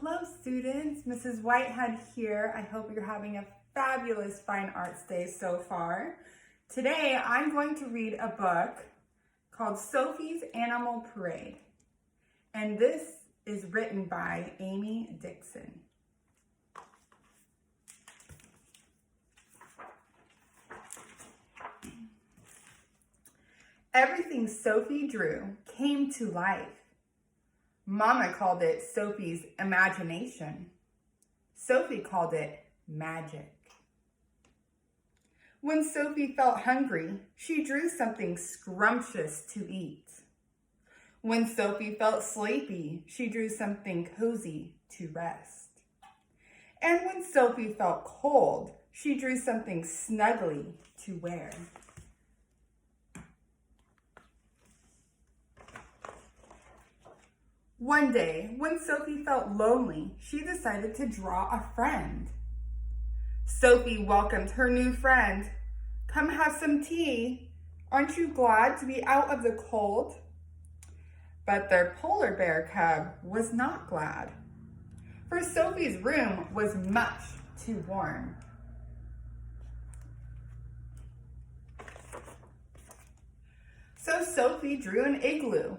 Hello students, Mrs. Whitehead here. I hope you're having a fabulous fine arts day so far. Today I'm going to read a book called Sophie's Animal Parade, and this is written by Amy Dixon. Everything Sophie drew came to life. Mama called it Sophie's imagination. Sophie called it magic. When Sophie felt hungry, she drew something scrumptious to eat. When Sophie felt sleepy, she drew something cozy to rest. And when Sophie felt cold, she drew something snuggly to wear. One day, when Sophie felt lonely, she decided to draw a friend. Sophie welcomed her new friend. Come have some tea. Aren't you glad to be out of the cold? But their polar bear cub was not glad, for Sophie's room was much too warm. So Sophie drew an igloo.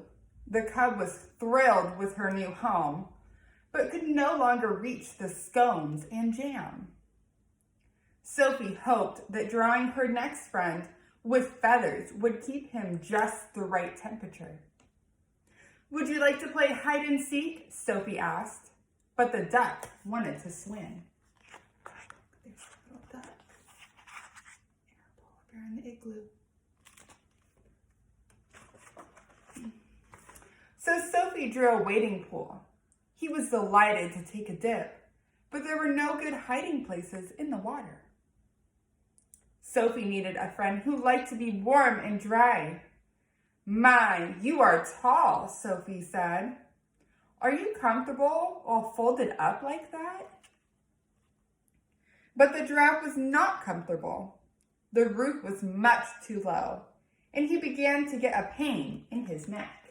The cub was thrilled with her new home, but could no longer reach the scones and jam. Sophie hoped that drawing her next friend with feathers would keep him just the right temperature. Would you like to play hide and seek? Sophie asked, but the duck wanted to swim. There's a little duck and her polar bear in the igloo. So Sophie drew a wading pool. He was delighted to take a dip, but there were no good hiding places in the water. Sophie needed a friend who liked to be warm and dry. My, you are tall, Sophie said. Are you comfortable all folded up like that? But the giraffe was not comfortable. The roof was much too low, and he began to get a pain in his neck.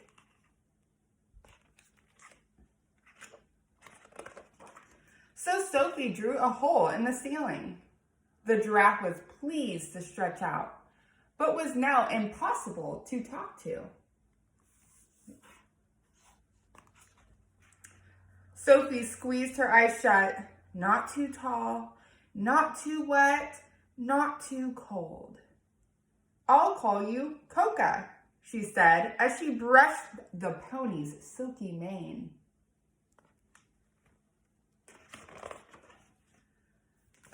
So Sophie drew a hole in the ceiling. The giraffe was pleased to stretch out, but was now impossible to talk to. Sophie squeezed her eyes shut. Not too tall, not too wet, not too cold. I'll call you Coca, she said as she brushed the pony's silky mane.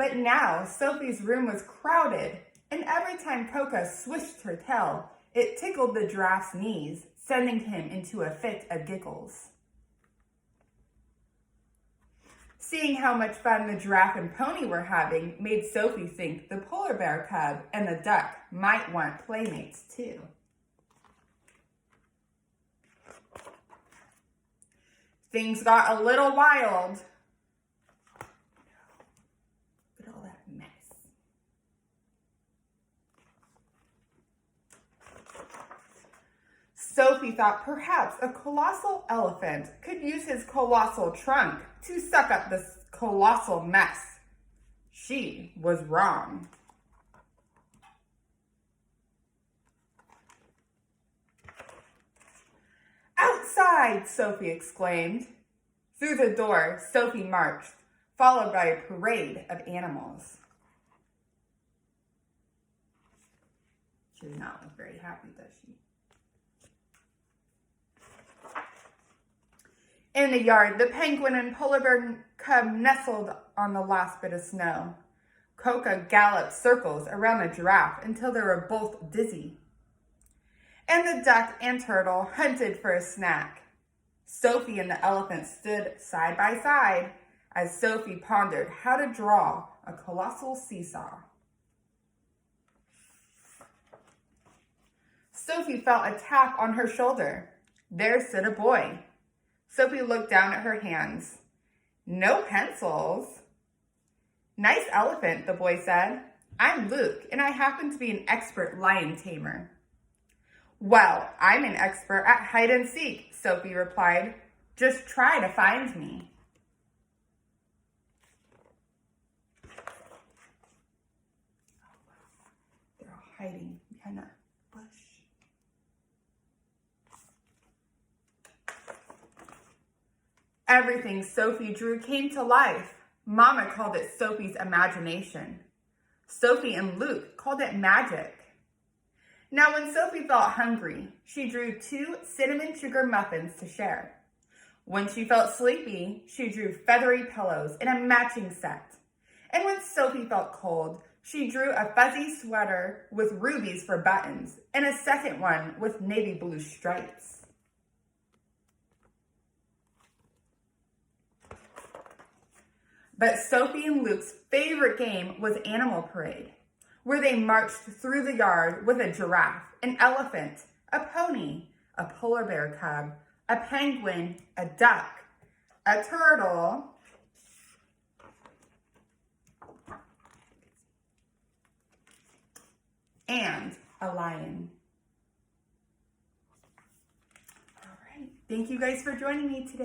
But now Sophie's room was crowded, and every time Coca swished her tail, it tickled the giraffe's knees, sending him into a fit of giggles. Seeing how much fun the giraffe and pony were having made Sophie think the polar bear cub and the duck might want playmates too. Things got a little wild. Sophie thought perhaps a colossal elephant could use his colossal trunk to suck up this colossal mess. She was wrong. Outside, Sophie exclaimed. Through the door, Sophie marched, followed by a parade of animals. She does not look very happy, does she? In the yard, the penguin and polar bear cub nestled on the last bit of snow. Coca galloped circles around the giraffe until they were both dizzy. And the duck and turtle hunted for a snack. Sophie and the elephant stood side by side as Sophie pondered how to draw a colossal seesaw. Sophie felt a tap on her shoulder. There stood a boy. Sophie looked down at her hands. No pencils. Nice elephant, the boy said. I'm Luke, and I happen to be an expert lion tamer. Well, I'm an expert at hide and seek, Sophie replied. Just try to find me. hiding behind a bush. Everything Sophie drew came to life. Mama called it Sophie's imagination. Sophie and Luke called it magic. Now, when Sophie felt hungry, she drew 2 cinnamon sugar muffins to share. When she felt sleepy, she drew feathery pillows in a matching set. And when Sophie felt cold, she drew a fuzzy sweater with rubies for buttons and a second one with navy blue stripes. But Sophie and Luke's favorite game was Animal Parade, where they marched through the yard with a giraffe, an elephant, a pony, a polar bear cub, a penguin, a duck, a turtle, and a lion. All right. Thank you guys for joining me today.